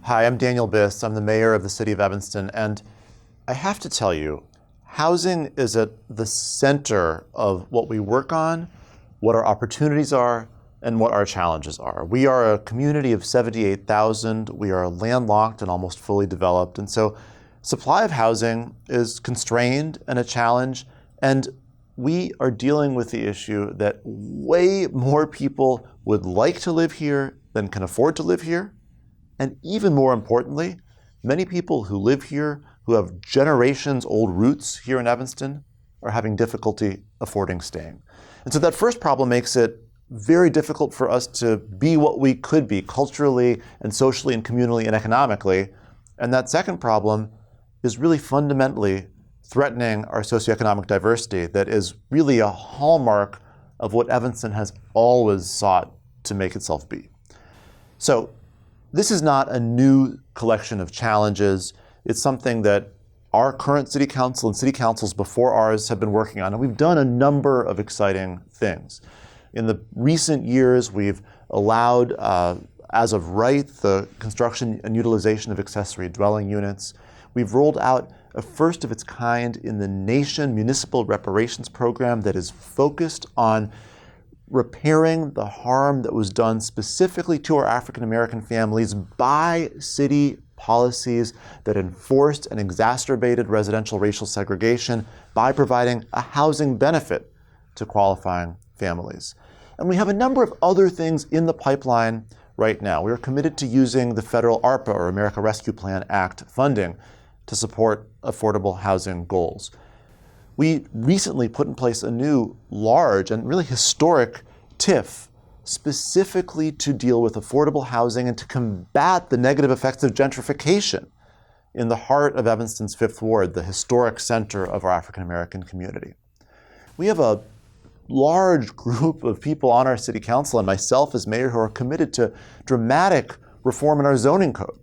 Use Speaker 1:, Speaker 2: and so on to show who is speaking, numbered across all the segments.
Speaker 1: Hi, I'm Daniel Biss. I'm the mayor of the city of Evanston, and I have to tell you, housing is at the center of what we work on, what our opportunities are, and what our challenges are. We are a community of 78,000. We are landlocked and almost fully developed, and so supply of housing is constrained and a challenge, and we are dealing with the issue that way more people would like to live here than can afford to live here. And even more importantly, many people who live here, who have generations old roots here in Evanston, are having difficulty affording staying. And so that first problem makes it very difficult for us to be what we could be culturally and socially and communally and economically. And that second problem is really fundamentally threatening our socioeconomic diversity that is really a hallmark of what Evanston has always sought to make itself be. So this is not a new collection of challenges. It's something that our current city council and city councils before ours have been working on, and we've done a number of exciting things. In the recent years, we've allowed, as of right, the construction and utilization of accessory dwelling units. We've rolled out a first of its kind in the nation municipal reparations program that is focused on repairing the harm that was done specifically to our African American families by city policies that enforced and exacerbated residential racial segregation by providing a housing benefit to qualifying families. And we have a number of other things in the pipeline right now. We are committed to using the federal ARPA, or America Rescue Plan Act funding, to support affordable housing goals. We recently put in place a new large and really historic TIF specifically to deal with affordable housing and to combat the negative effects of gentrification in the heart of Evanston's Fifth Ward, the historic center of our African American community. We have a large group of people on our city council and myself as mayor who are committed to dramatic reform in our zoning code,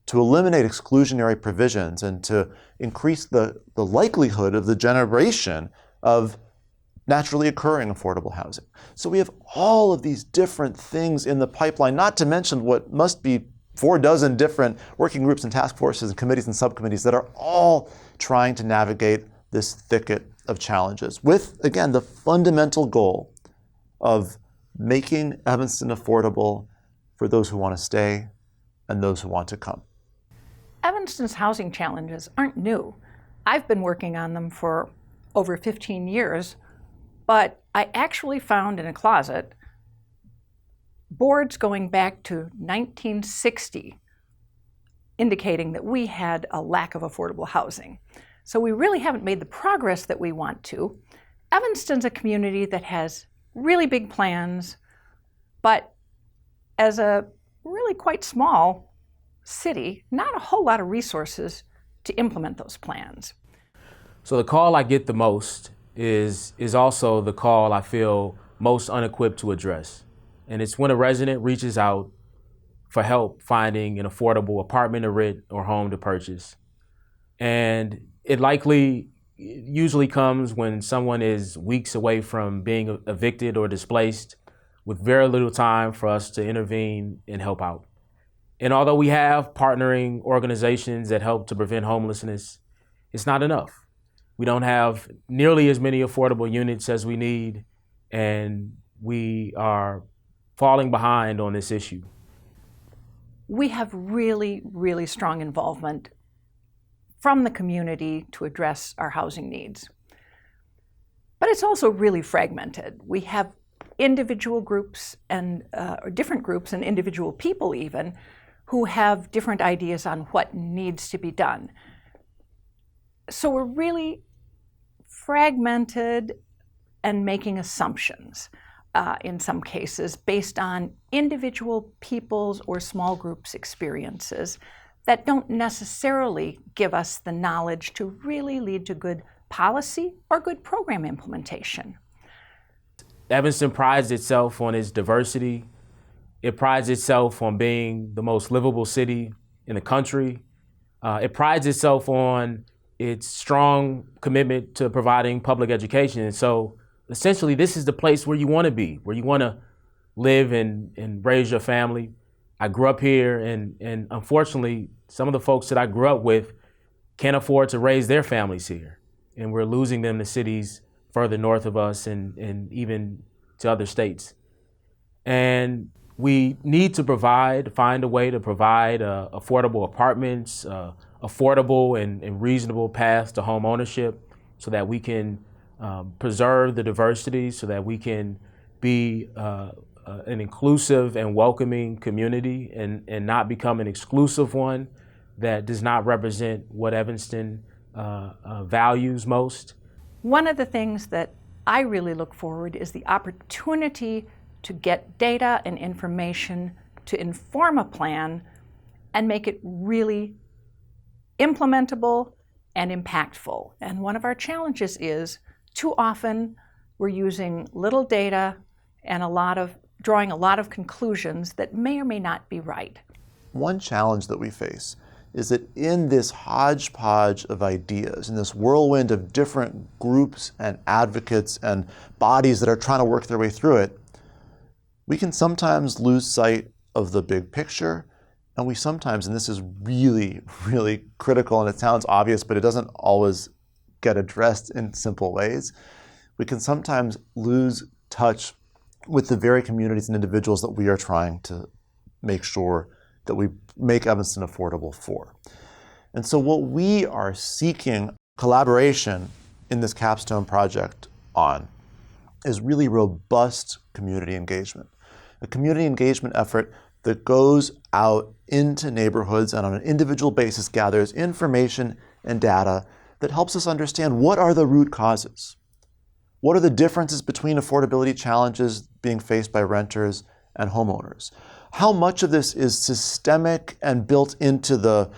Speaker 1: to eliminate exclusionary provisions and to increase the likelihood of the generation of naturally occurring affordable housing. So we have all of these different things in the pipeline, not to mention what must be 4 dozen different working groups and task forces and committees and subcommittees that are all trying to navigate this thicket of challenges with, again, the fundamental goal of making Evanston affordable for those who want to stay and those who want to come.
Speaker 2: Evanston's housing challenges aren't new. I've been working on them for over 15 years, but I actually found in a closet boards going back to 1960 indicating that we had a lack of affordable housing. So we really haven't made the progress that we want to. Evanston's a community that has really big plans, but as a really quite small city, not a whole lot of resources to implement those plans.
Speaker 3: So the call I get the most is also the call I feel most unequipped to address. And it's when a resident reaches out for help finding an affordable apartment to rent or home to purchase. And it usually comes when someone is weeks away from being evicted or displaced with very little time for us to intervene and help out. And although we have partnering organizations that help to prevent homelessness, it's not enough. We don't have nearly as many affordable units as we need, and we are falling behind on this issue.
Speaker 2: We have really, really strong involvement from the community to address our housing needs. But it's also really fragmented. We have individual groups and or different groups and individual people even who have different ideas on what needs to be done. So we're really fragmented and making assumptions in some cases based on individual people's or small groups' experiences that don't necessarily give us the knowledge to really lead to good policy or good program implementation.
Speaker 3: Evanston prides itself on its diversity. It prides itself on being the most livable city in the country. It prides itself on its strong commitment to providing public education. And so essentially, this is the place where you want to be, where you want to live and raise your family. I grew up here, and unfortunately, some of the folks that I grew up with can't afford to raise their families here. And we're losing them to cities further north of us and even to other states. And we need to find a way to provide affordable apartments, affordable and reasonable paths to home ownership so that we can preserve the diversity, so that we can be an inclusive and welcoming community and not become an exclusive one that does not represent what Evanston values most.
Speaker 2: One of the things that I really look forward is the opportunity to get data and information to inform a plan and make it really implementable and impactful. And one of our challenges is too often we're using little data and drawing a lot of conclusions that may or may not be right.
Speaker 1: One challenge that we face is that in this hodgepodge of ideas, in this whirlwind of different groups and advocates and bodies that are trying to work their way through it, we can sometimes lose sight of the big picture, and we sometimes, and this is really, really critical, and it sounds obvious, but it doesn't always get addressed in simple ways, we can sometimes lose touch with the very communities and individuals that we are trying to make sure that we make Evanston affordable for. And so what we are seeking collaboration in this Capstone project on is really robust community engagement. A community engagement effort that goes out into neighborhoods and on an individual basis gathers information and data that helps us understand what are the root causes. What are the differences between affordability challenges being faced by renters and homeowners? How much of this is systemic and built into the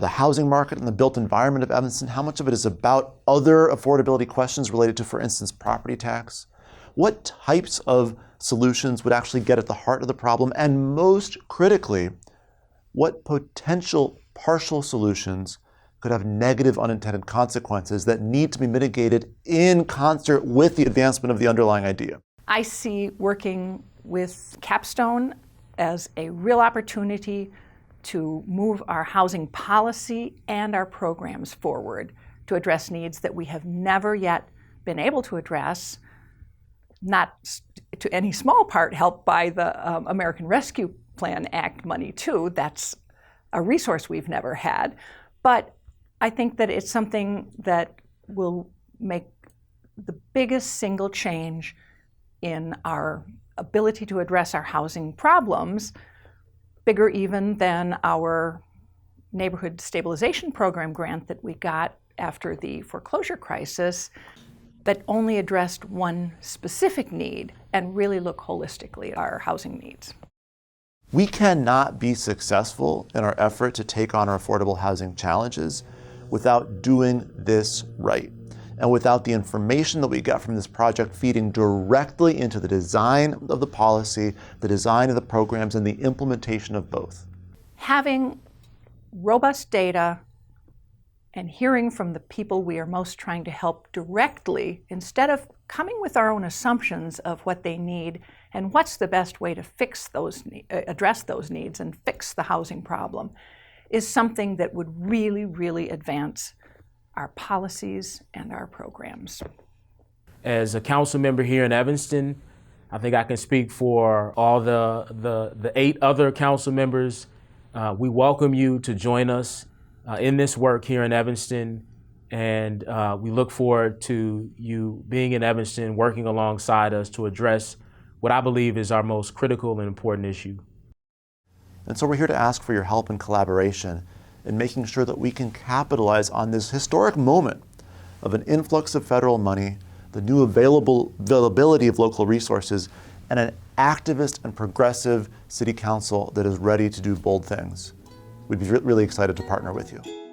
Speaker 1: housing market and the built environment of Evanston? How much of it is about other affordability questions related to, for instance, property tax? What types of solutions would actually get at the heart of the problem? And most critically, what potential partial solutions could have negative unintended consequences that need to be mitigated in concert with the advancement of the underlying idea?
Speaker 2: I see working with Capstone as a real opportunity to move our housing policy and our programs forward to address needs that we have never yet been able to address, not to any small part helped by the American Rescue Plan Act money too. That's a resource we've never had. But I think that it's something that will make the biggest single change in our ability to address our housing problems, bigger even than our neighborhood stabilization program grant that we got after the foreclosure crisis that only addressed one specific need and really look holistically at our housing needs.
Speaker 1: We cannot be successful in our effort to take on our affordable housing challenges without doing this right, and without the information that we get from this project feeding directly into the design of the policy, the design of the programs, and the implementation of both.
Speaker 2: Having robust data and hearing from the people we are most trying to help directly, instead of coming with our own assumptions of what they need and what's the best way to address those needs and fix the housing problem, is something that would really, really advance our policies and our programs.
Speaker 3: As a council member here in Evanston, I think I can speak for all the 8 other council members. We welcome you to join us in this work here in Evanston, and we look forward to you being in Evanston, working alongside us to address what I believe is our most critical and important issue.
Speaker 1: And so we're here to ask for your help and collaboration in making sure that we can capitalize on this historic moment of an influx of federal money, the new availability of local resources, and an activist and progressive city council that is ready to do bold things. We'd be really excited to partner with you.